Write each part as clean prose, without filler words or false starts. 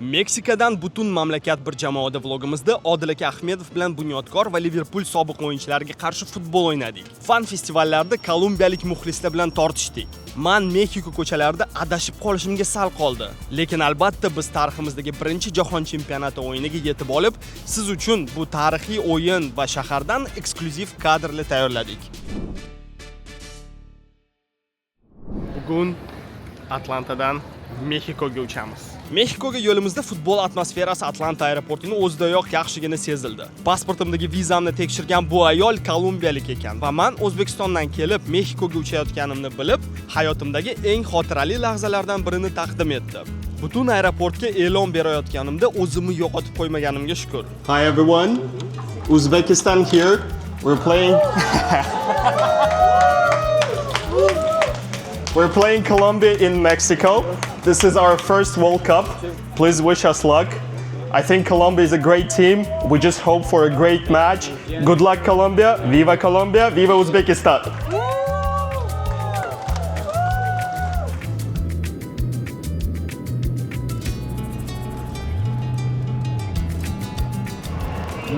Meksikadan butun mamlakat bir jamoada vlogimizda Odil aka Ahmedov bilan Bunyodkor va Liverpool sobiq o'yinchilariga qarshi futbol o'ynadik. Fan festivallarda kolumbiyalik muxlislar bilan tortishdik. Men Mexiko ko'chalarida adashib qolishimga sal qoldi. Lekin albatta biz tariximizdagi birinchi jahon chempionati o'yiniga yetib olib, siz uchun bu tarixiy o'yin va shahardan eksklyuziv kadrlar tayyorladik. Bugun Atlantadan Mexikoga uchamiz. Mexikoga yo'limizda futbol atmosferasi Atlanta aeroportining o'zidayoq yaxshigina sezildi. Pasportimdagi vizamni tekshirgan bu ayol kolumbiyalik ekan va men O'zbekistondan kelib Mexikoga uchayotganimni bilib, hayotimdagi eng xotirali lahzalardan birini taqdim etdi. Butun aeroportga e'lon berayotganimda o'zimni yo'qotib qo'ymaganimga shukr. Hi everyone. Uzbekistan here. We're playing Colombia in Mexico. This is our first World Cup. Please wish us luck. I think Colombia is a great team. We just hope for a great match. Good luck, Colombia. Viva Colombia. Viva Uzbekistan.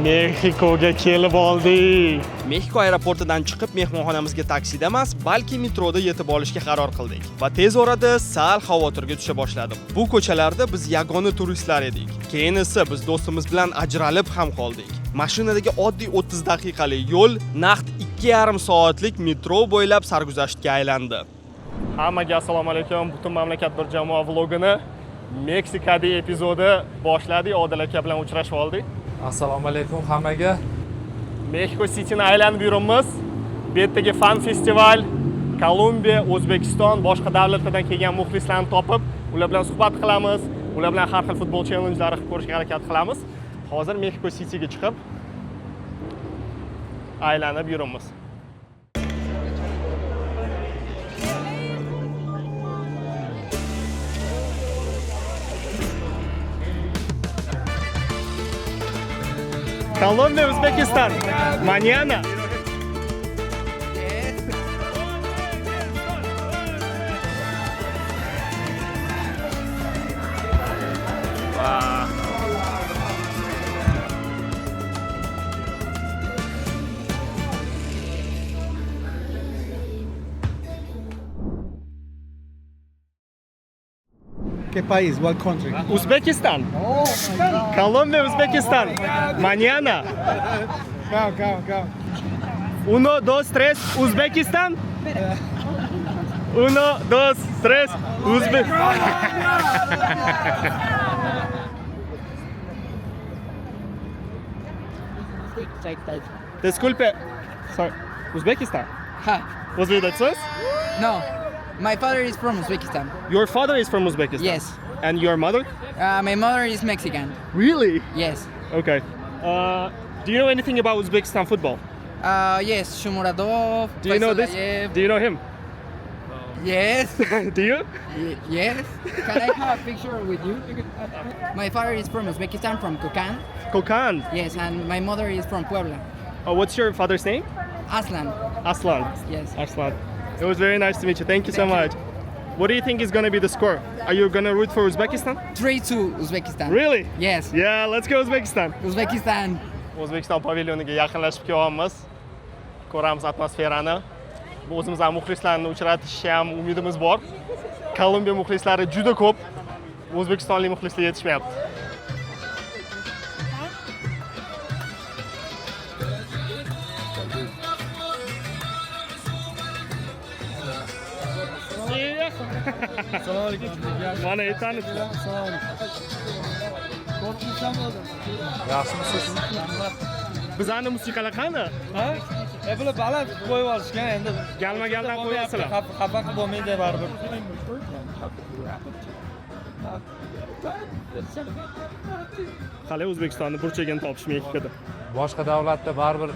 Mexikoga kelib oldik. Mexiko aeroportidan chiqib mehmonxonamizga taksida emas, balki metroda yetib olishga qaror qildik. Va tez orada sal xavotirga tusha boshladim. Bu ko'chalarda biz yagona turistlar edik. Keyin esa biz do'stimiz bilan ajralib ham qoldik. Mashinadagi oddiy 30 daqiqalik yo'l naqd 2,5 soatlik metro bo'ylab sarguzashtga aylandi. Hammaga assalomu alaykum. Butun mamlakat bir jamoa vlogini Meksikadagi epizodi boshladik. Odil aka bilan uchrashib oldik. Assalomu alaykum hammaga. Mexico City'ni aylanib yuribmiz. Bu yerdagi fan festival, Kolumbiya, O'zbekiston, boshqa davlatlardan kelgan muxlislarni topib, ular bilan suhbat qilamiz. Ular bilan har xil futbol challenge'lari qilib ko'rishga harakat qilamiz. Hozir Mexico City'ga chiqib aylanib yuribmiz. Colombia, Uzbekistan. Mañana. ¿Qué país? What country? Uzbekistan. Oh, Colombia, Uzbekistan. Mañana. Go. 1, 2, 3, Uzbekistan. 1, 2, 3, Uzbekistan. Disculpe. Sorry. Uzbekistan. Hi. Uzbekistan? No, my father is from Uzbekistan. Your father is from Uzbekistan? Yes. And your mother? My mother is Mexican. Really? Yes. Okay. Do you know anything about Uzbekistan football? Yes, Shomuradov. Do you know this? Faisalayev. Do you know him? Yes. Do you? Yes. Can I have a picture with you? My father is from Uzbekistan, from Kokand. Kokand. Yes, and my mother is from Puebla. Oh, what's your father's name? Aslan. Aslan. Yes. Aslan. It was very nice to meet you. Thank you so much. What do you think is going to be the score? Are you going to root for Uzbekistan? 3-2 Uzbekistan. Really? Yes. Yeah, let's go Uzbekistan. Uzbekistan. O'zbekiston pavilyoniga yaqinlashib kelyapmiz. Ko'ramiz atmosferani. Bu o'zimizning muxlislarni uchratishga ham umidimiz bor. Kolumbiya muxlislari juda ko'p. O'zbekistonlik muxlislar yetishmayapti. Assalomu alaykum. Mana aytamiz. Assalomu alaykum. Qo'rqishdan bo'ldim. Yaxshimisiz? Bizani musiqalar qani? Ha? Bular baland qo'yib olishgan endi. Galma-galdan qo'yasizlar. Xafa qilib bo'lmaydi baribir. Qalay O'zbekistonni burchagini topish Mexikoda. Boshqa davlatda baribir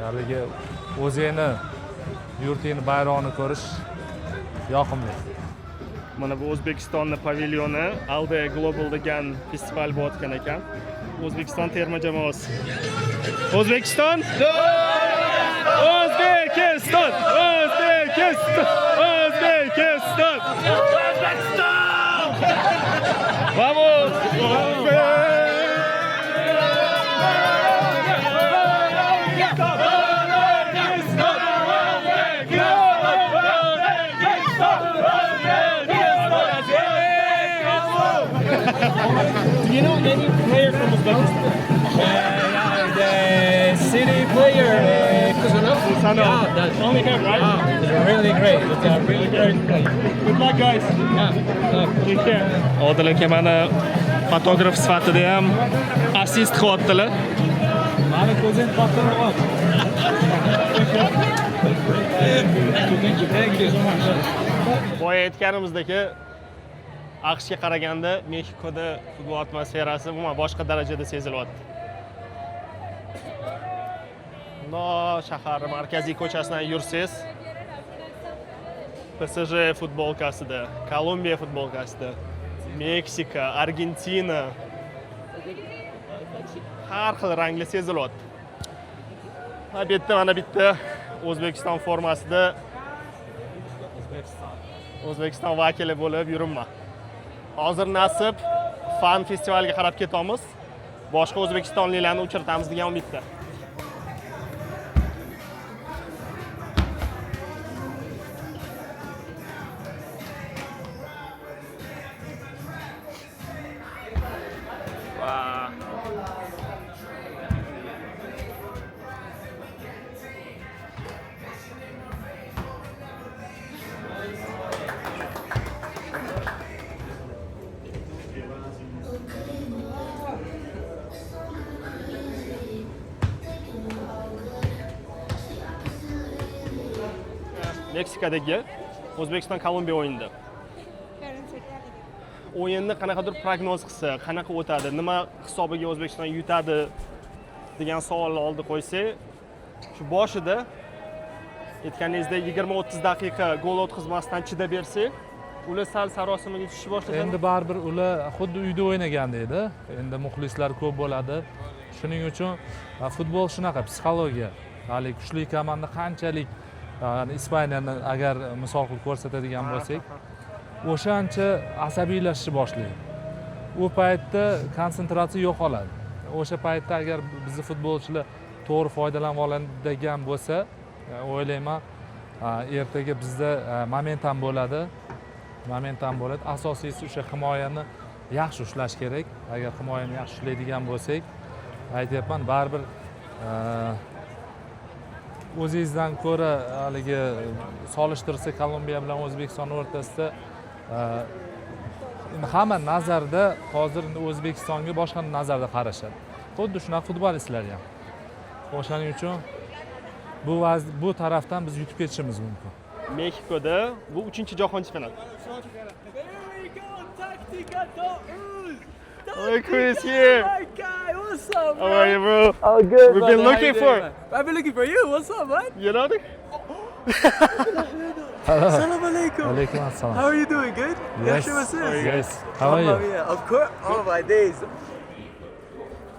haligi o'zingni yurtingni bayrog'ini ko'rish yoqimli. Mana bu O'zbekistonning pavilyoni Alde Global degan festival bo'layotgan ekan. O'zbekiston terma jamoasi. O'zbekiston! O'zbekiston! O'zbekiston! O'zbekiston! Vamos! Do you know any player from Uzbekistan? The city player, Kuzanov. Yeah, that's only him, right? They're really great. They're really great. Good luck, guys. Take care. Odil aka mana fotograf sifatida ham assist qilyaptilar. Mani ko'zim qottirib Boya aytganimizdek, AQShga qaraganda Mexikoda futbol atmosferasi umuman boshqa darajada sezilyapti. Shahar markaziy ko'chasidan yursangiz, PSG futbolkasida, Kolumbiya futbolkasida, Meksika, Argentina har xil rangli sezilyapti. Bu yerda mana bitta O'zbekiston formasida O'zbekiston vakili bo'lib yuribman. Hozir nasib fan festivaliga qarab ketamiz. Boshqa o'zbekistonliklarni uchirtamiz degan umidda. Meksikadagi O'zbekiston Kolumbiya o'yinida. O'yinni qanaqadir prognoz qilsa, qanaqa o'tadi, nima hisobiga O'zbekiston yutadi degan savolni oldi qo'ysak, shu boshida aytganingizdek 20-30 daqiqa gol o'tkazmasdan chidab bersa, ular sal sarosimaga tushishni boshlasa. Endi baribir ular xuddi uyda o'ynaganda edi. Endi muxlislar ko'p bo'ladi. Shuning uchun futbol shunaqa psixologiya. Hali kuchli komanda qanchalik Ispaniyani agar misol qilib ko'rsatadigan bo'lsak, o'shancha asabiylashishni boshlaydi. U paytda konsentratsiya yo'qoladi. O'sha paytda agar bizning futbolchilar to'g'ri foydalanib oladigan bo'lsa, o'ylayman, ertaga bizda momentum bo'ladi. Asosiysi o'sha himoyani yaxshi ushlash kerak. Agar himoyani yaxshi ushlaydigan bo'lsak, aytyapman, baribir o'zingizdan ko'ra haligi solishtirsa Kolumbiya bilan O'zbekiston o'rtasida hamma nazarda hozir O'zbekistonga boshqa nazarda qarashadi. Xuddi shunaqa futbolistlar ham. O'shaning uchun bu tarafdan biz yutib ketishimiz mumkin. Mexikoda bu 3-jahon chempionati. Oh, Chris here. Hi, guy. What's up, How are you, bro? Oh, good. We've been looking for. I've been looking for you. What's up, man? You know? Assalamu alaikum. Alaykum assalom. How are you doing? Good? Yes. Yes. How are you? Yeah, of course. Oh my days.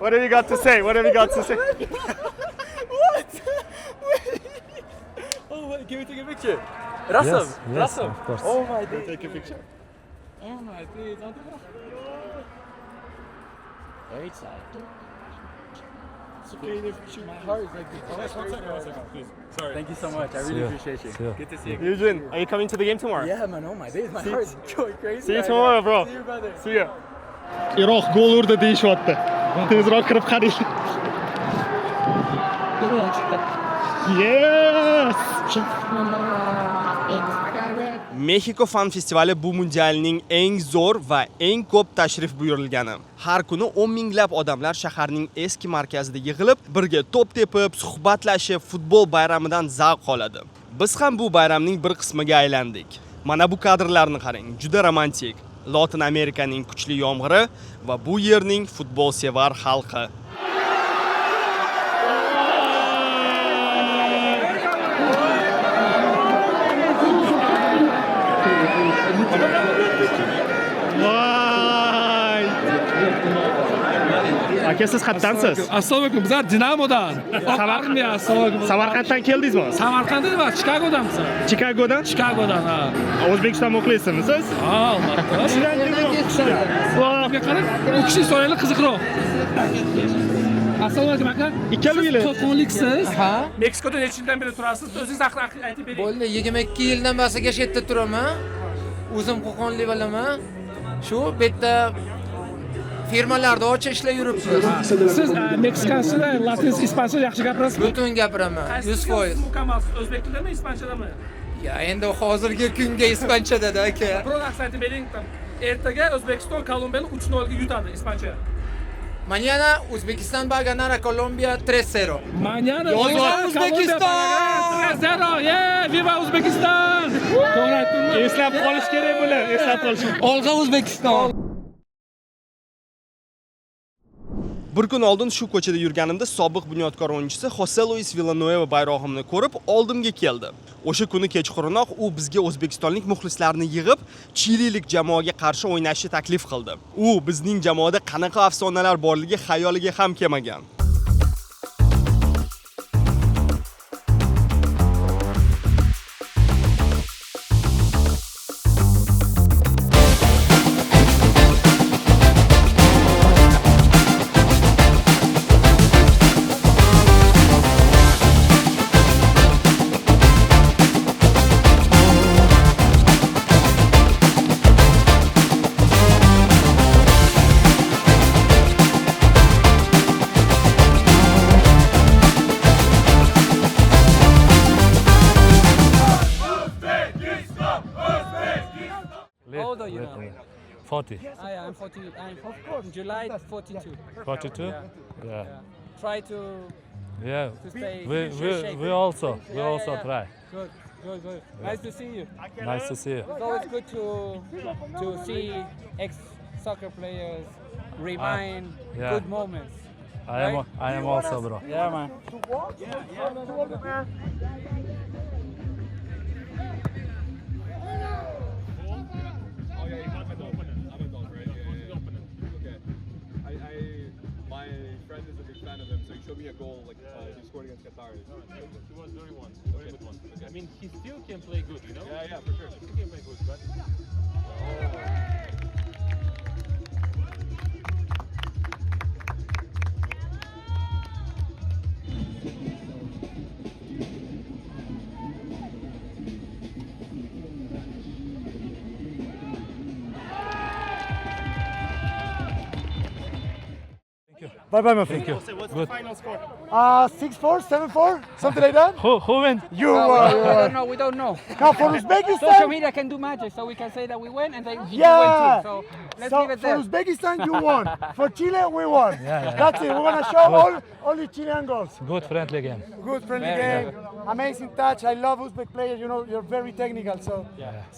What have you got to say? What? Oh wait, can we take a picture? Rasam. Yes, of course. Oh my days. Take a picture. Oh my days. Very excited. It's okay, my heart is like this. One second, please. Sorry. Thank you so much. I really appreciate you. See you. Good to see you. Eugene, are you coming to the game tomorrow? Yeah, man. Oh my days. My heart is going crazy. See you right tomorrow, now. bro. See you, brother. See you. Iroq gol urdi deyishyapti. Tezroq kirib qarang. Yes! Mexiko fan festivali bu mundialning eng zo'r va eng ko'p tashrif buyurilgani. Har kuni 10 minglab odamlar shaharning eski markazida yig'ilib, birga to'p tepib, suhbatlashib, futbol bayramidan zavq oladi. Biz ham bu bayramning bir qismiga aylandik. Mana bu kadrlarni qarang, juda romantik. Latin Amerikaning kuchli yomg'iri va bu yerning futbolsevar xalqi. Vay! Aka siz qayerdansiz? Assalomu alaykum. Bizlar Dinamodan. Samarqanddan keldingizmi? Samarqanddan emas, Chikagodanmiz. Chikagodan? Chikagodan, ha. O'zbekiston muxlisimisiz? Ha, albatta. Qarang, u kishi so'raylar qiziqroq. Assalomu alaykum aka. Ikkalangiz. Qo'qonliksiz? Ha? Meksikoda necha yildan beri turasiz? O'zingiz haqida aytib bering. Bo'ldi, 22 yildan beri shu yerda turaman. O'zim Qo'qonlik bo'laman. Shu yerda Firmalarda ochiq ishlab yuribsiz. Siz Meksikansida, latincha, ispancha yaxshi gapirasiz. Butun gapiraman. 100%. Mukammal. O'zbek tilidami, ispanchadami? Ya endi hozirgi kunga ispanchada-da aka. Biroq aksenti bering. Ertaga O'zbekiston Kolumbiyani 3-0 ga yutadi ispancha. Mañana Uzbekistan va a ganar a Colombia 3-0. Mañana Uzbekistan! 3-0. Viva Uzbekistan! To'g'ri aytdimmi? Eslab qolish kerak bular, eslab qolish. Olg'a Uzbekiston! Bir kun oldin shu ko'chada yurganimda sobiq bunyodkor o'yinchisi Jose Luis Villanueva bayrog'imni ko'rib, oldimga keldi. O'sha kuni kechqurunroq u bizga o'zbekistonlik muxlislarni yig'ib, chililik jamoaga qarshi o'ynashni taklif qildi. U bizning jamoada qanaqa afsonalar borligi xayoliga ham kelmagan. How old are you now? 40. I'm 40. I'm from July 42. 42? Yeah. Try to Yeah. stay. We also try. Good. Nice to see you. Nice to see you. It's always good to see ex-soccer players remind yeah. good moments. I am also, bro. Yeah, man. My friend is a big fan of him, so he showed me a goal like he scored against Qatar. He was very good one. Okay. I mean, he still can play good, you know? Yeah, for sure. He can play good, but. Bye-bye, my friend. Thank you. What's the final score? 6-4, 7-4, something like that. Who win? You We don't know. Now for Social Uzbekistan. media can do magic, so we can say that we win and they you Yeah. win too. So let's So leave it for there. Uzbekistan, you won. For Chile, we won. Yeah. That's it. We're gonna show all the Chilean goals. Good friendly game. Good friendly Very game. Amazing touch. I love Uzbek players. You know, you're very technical.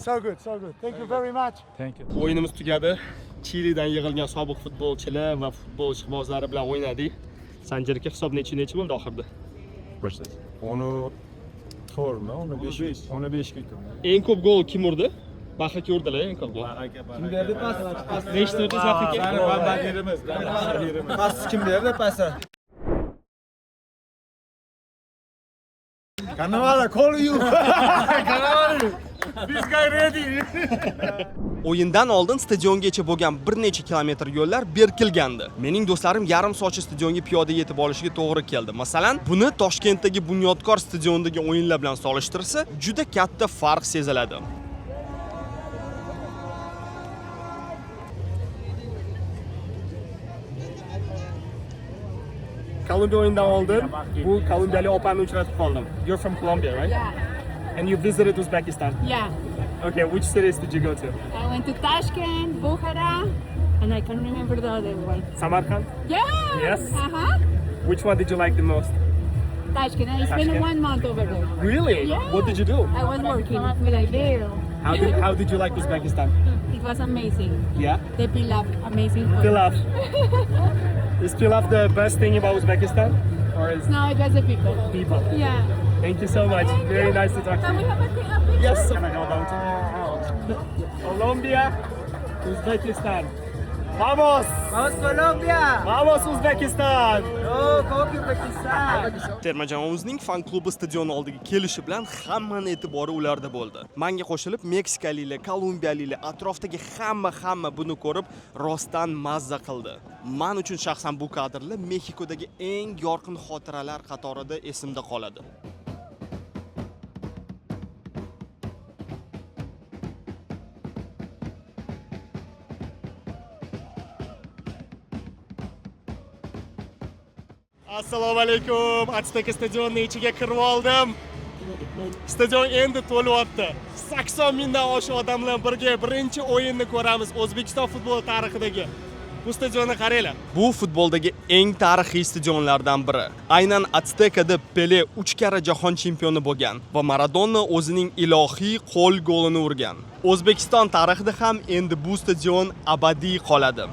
So good. Thank you very much. Thank you. O'yinimiz tugadi. Chilidan yig'ilgan sobiq futbolchilar va futbol ishqibozlari bilan o'ynadik. Sanjar aka hisob necha bo'ldi oxirida? Onu to'rtmi? Onu 5. Onu 5 kutdim. Eng ko'p gol kim urdi? Bahaka urdilar eng ko'p gol. Kim berdi pas? Nechta urdi Zafar aka? Yerimiz. Pas kim berdi pasni? Cannavaro, call you. Cannavaro. This guy ready. O'yindan oldin stadiongacha bo'lgan bir necha kilometr yo'llar berkilgandi. Mening do'stlarim yarim soatcha stadionga piyoda yetib olishiga to'g'ri keldi. Masalan, buni Toshkentdagi Bunyodkor stadionidagi o'yinlar bilan solishtirsa, juda katta farq seziladi. Kolumbiya o'yindan oldin bu kolumbiyalik opani uchratib qoldim. You're from Colombia, right? Yeah, And you visited Uzbekistan. yeah. Okay, which cities did you go to? I went to Tashkent, Bukhara, and I can't remember the other one. Samarkand? Yeah. Yes. Uh-huh. Which one did you like the most? Tashkent. I spent Tashkent. 1 month over there. Really? Yeah. What did you do? I was working with there. How did you like Uzbekistan? It was amazing. Yeah? The pilaf, amazing food. Pilaf. Is pilaf the best thing about Uzbekistan? Or is No, it was the people. people? Yeah. Thank you so much. Very nice to talk to Can we you. have a picture? Yes, can I go down to Colombia, Uzbekistan. Vamos! Vamos Colombia! Vamos Uzbekistan! Uzbekistan! Terma jamoamizning fan klubi stadion oldiga kelishi bilan hammaning e'tibori ularda bo'ldi. Menga qo'shilib Meksikaliklar, kolumbiyaliklar, atrofdagi hamma buni ko'rib rostdan mazza qildi. Men uchun shaxsan bu kadrlar Mexikodagi eng yorqin xotiralar qatorida esimda qoladi. Assalomu alaykum. Azteka stadionining ichiga kirib oldim. Stadion endi to'lyapti. 80 mingdan oshiq odamlar birga birinchi o'yinni ko'ramiz O'zbekiston futbol tarixidagi. Bu stadionni qaranglar. Bu futboldagi eng tarixiy stadionlardan biri. Aynan Aztekada Pele 3 karra jahon chempioni bo'lgan va Maradona o'zining ilohiy qo'l golini urgan. O'zbekiston tarixida ham endi bu stadion abadiy qoladi.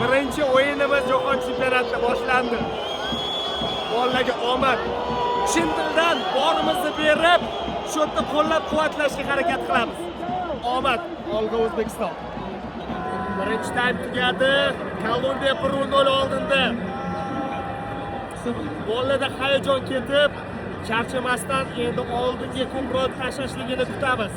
Birinchi o'yinimiz jahon chempionatida boshlandi. Bolalarga omad. Chin dildan borimizni berib, shu yerda qo'llab-quvvatlashga harakat qilamiz. Omad, olg'a O'zbekiston. Birinchi taym tugadi. Kolumbiya 1-0 oldinda. Bolalarda hayajon ketib, charchamasdan endi oldinga ko'proq tashlashligini kutamiz.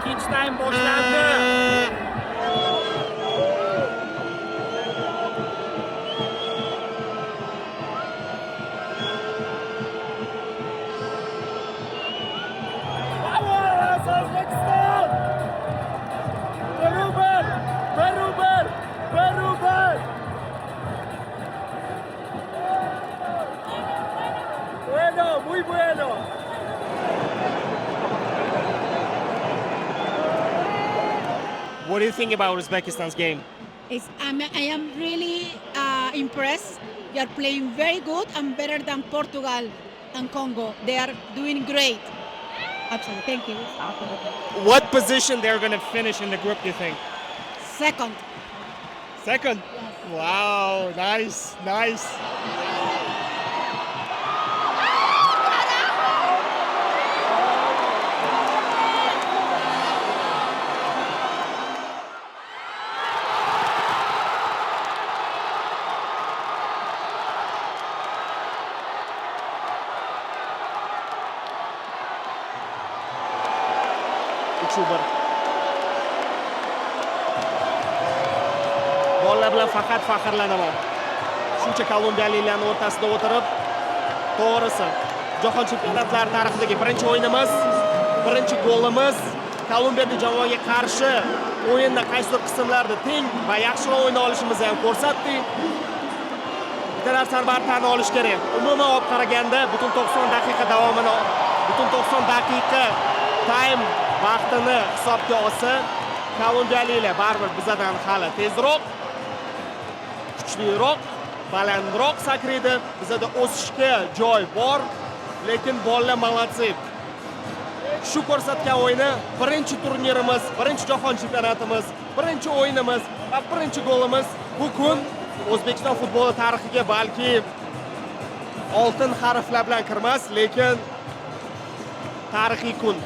İkinci time boşlandı. Bravo, Özbekistan! Beraber, beraber, beraber. Bueno, muy bueno. What do you think about Uzbekistan's game? I am really impressed. You are playing very good and better than Portugal and Congo. They are doing great. Absolutely. Thank you. What position they're going to finish in the group, do you think? Second. Second? Yes. Wow, nice, nice. Bolalar bilan faqat faxrlanaman. Shuncha kolumbiyaliklarning o'rtasida o'tirib, to'g'risi, jahon chempionatlari tarixidagi birinchi o'yinimiz, birinchi golimiz Kolumbiya jamoaga qarshi o'yinda qaysidir qismlarda teng va yaxshiroq o'yna olishimizni ham ko'rsatdik. Bitta narsani baribir tan olish kerak. Umuman olib qaraganda butun 90 daqiqa davomini, butun 90 daqiqa time vaqtini hisobga olsa, kolumbiyaliklar baribir bizdan hali tezroq, kuchliroq, balandroq sakraydi. Bizda o'sishga joy bor, lekin bolalar malatsi. Shu ko'rsatgan o'yini birinchi turnirimiz, birinchi jahon chempionatimiz, birinchi o'yinimiz va birinchi golimiz bu kun O'zbekiston futboli tarixiga balki oltin harflar bilan kirmas, lekin tarixiy kun.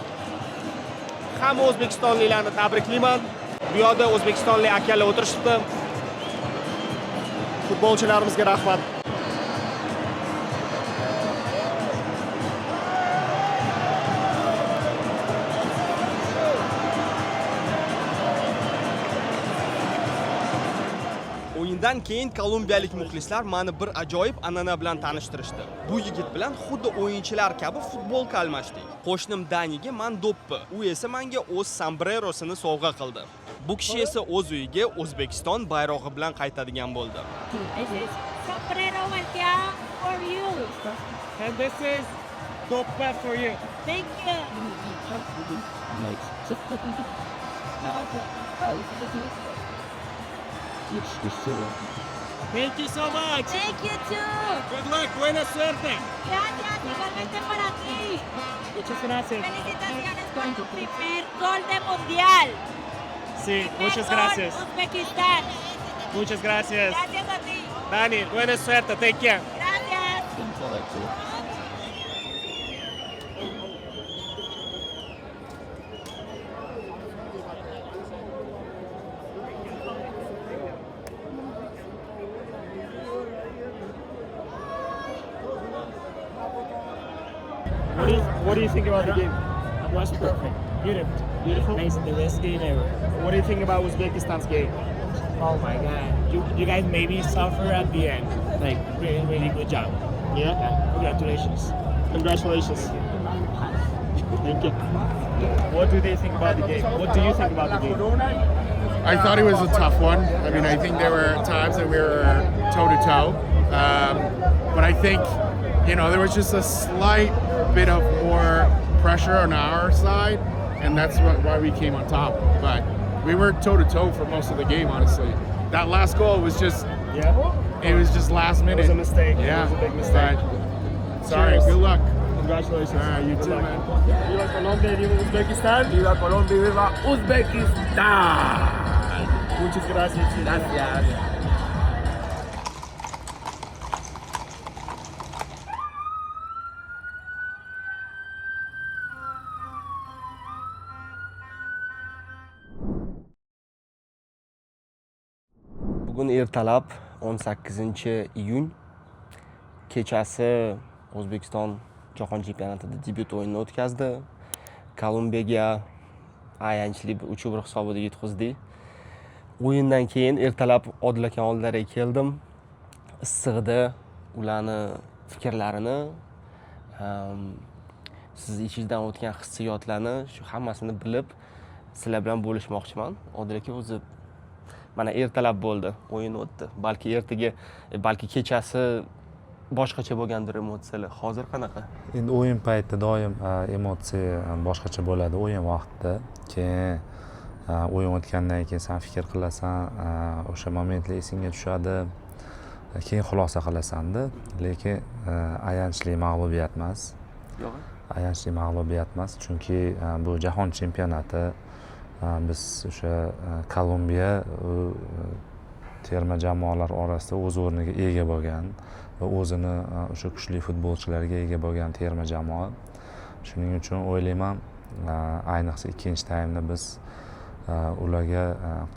Hamma o'zbekistonliklarni tabriklayman. Bu yerda o'zbekistonlik akalar o'tirishibdi. Futbolchilarimizga rahmat. O'yindan keyin kolumbiyalik muxlislar meni bir ajoyib an'ana bilan tanishtirishdi. Bu yigit bilan xuddi o'yinchilar kabi futbolka almashdik. Qo'shnim Daniga men do'ppi, u esa menga o'z sombrerosini sovg'a qildi. Bu kishi esa o'z uyiga O'zbekiston bayrog'i bilan qaytadigan bo'ldi. Sombrero volteado for you. And this is do'ppi for you. Thank you. Thank you so much. Thank you too. Good luck. Buena suerte. Gracias, igualmente para ti. Muchas gracias. Felicitaciones por tu primer gol de mundial. Sí, muchas Primer gol, gracias. Uzbekistán. Muchas gracias. Gracias a ti. Dani, buena suerte. Take care. Gracias. What do you think about the game? It was perfect. Beautiful. Nice, the best game ever. What do you think about Uzbekistan's game? Oh my God. You guys maybe suffer at the end. Like, really, really good job. Yeah? Congratulations. Congratulations. Thank you. What do they think about the game? What do you think about the game? I thought it was a tough one. I mean, I think there were times that we were toe-to-toe. But I think, there was just a slight bit of more pressure on our side, and that's why we came on top. But we were toe-to-toe for most of the game, honestly. That last goal was just, it was just last minute. It was a mistake. Yeah. It was a big mistake. But, sorry, Cheers. good luck. Congratulations. All right, you Good too, luck. man. Viva Colombia, viva Uzbekistán. Viva Colombia, viva Uzbekistán. Muchas gracias. Gracias. Bugun ertalab 18-iyun kechasi O'zbekiston Jahon chempionatida debyut o'yinini o'tkazdi. Kolumbiyaga ayanchli 3-1 hisobida yutqizdik. O'yindan keyin ertalab Odil aka oldilariga keldim. Issiqda ularni fikrlarini, siz ichingizdan o'tgan hissiyotlarni, shu hammasini bilib sizlar bilan bo'lishmoqchiman. Odil aka o'zi mana ertalab bo'ldi, o'yin o'tdi. Balki kechasi boshqacha bo'lgandir emotsiyalar. Hozir qanaqa? Endi o'yin paytida doim emotsiya boshqacha bo'ladi o'yin vaqtida. Keyin o'yin o'tgandan keyin sen fikr qilasan, o'sha momentlar esingga tushadi. Keyin xulosa qilasanda, lekin ayanchli mag'lubiyat emas. Yo'q. Ayanchli mag'lubiyat emas, chunki bu jahon chempionati. Biz o'sha Kolumbiya terma jamoalar orasida o'z o'rniga ega bo'lgan va o'zini o'sha kuchli futbolchilarga ega bo'lgan terma jamoa. Shuning uchun o'ylayman, ayniqsa ikkinchi taymda biz ularga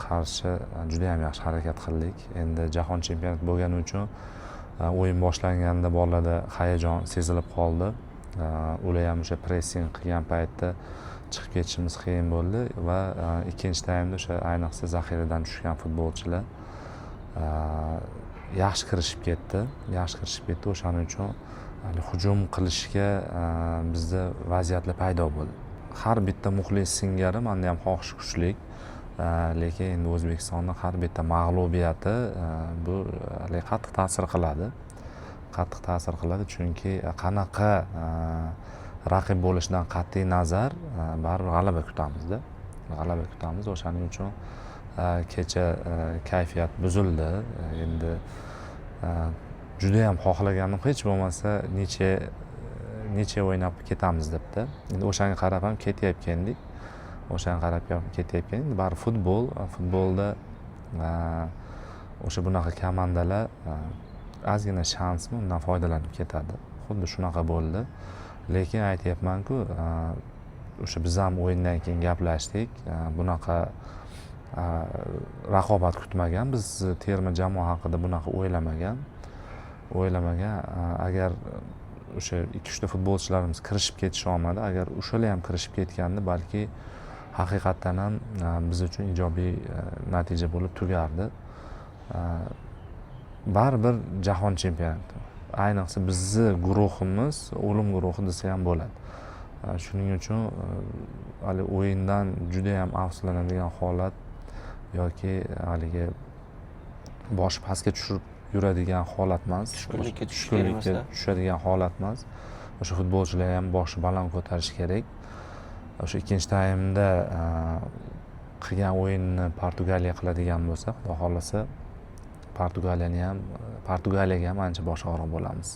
qarshi juda ham yaxshi harakat qildik. Endi jahon chempionati bo'lgani uchun o'yin boshlanganda bolalarda hayajon sezilib qoldi. Ular ham o'sha pressing qilgan paytda chiqib ketishimiz qiyin bo'ldi va ikkinchi taymda o'sha ayniqsa zaxiradan tushgan futbolchilar yaxshi kirishib ketdi. O'shaning uchun hujum qilishga bizda vaziyatlar paydo bo'ldi. Har bitta muxlis singari menda ham xohish kuchlik, lekin endi O'zbekistonning har bitta mag'lubiyati bu qattiq ta'sir qiladi. Chunki qanaqa raqib bo'lishidan qat'iy nazar baribir g'alaba kutamiz. O'shaning uchun kecha kayfiyat buzildi. Endi juda ham xohlaganim hech bo'lmasa necha o'ynab ketamiz debdi. Endi o'shanga qarab ham ketyapgandik. Endi bari futbolda o'sha bunaqa komandalar ozgina shansmi undan foydalanib ketadi. Xuddi shunaqa bo'ldi. Lekin aytyapman-ku, o'sha biz ham o'yindan keyin gaplashdik. Bunaqa raqobat kutmagan. Biz terma jamoa haqida bunaqa o'ylamagan. Agar o'sha 2-3 ta futbolchilarimiz kirishib ketish olmadi. Agar o'shalar ham kirishib ketganda, balki haqiqatan ham biz uchun ijobiy natija bo'lib tugardi. Baribir jahon chempionati. Ayniqsa bizni guruhimiz o'lim guruhi desa ham bo'ladi. Shuning uchun hali o'yindan juda ham afsuslanadigan holat yoki haligi bosh pastga tushirib yuradigan holat emas. Tushkunlikka tushadigan holat emas. O'sha futbolchilar ham boshi baland ko'tarish kerak. O'sha ikkinchi taymda qilgan o'yinni Portugaliya qiladigan bo'lsa, xudo xohlasa Portugaliyaga ham ancha bosh og'riq bo'lamiz.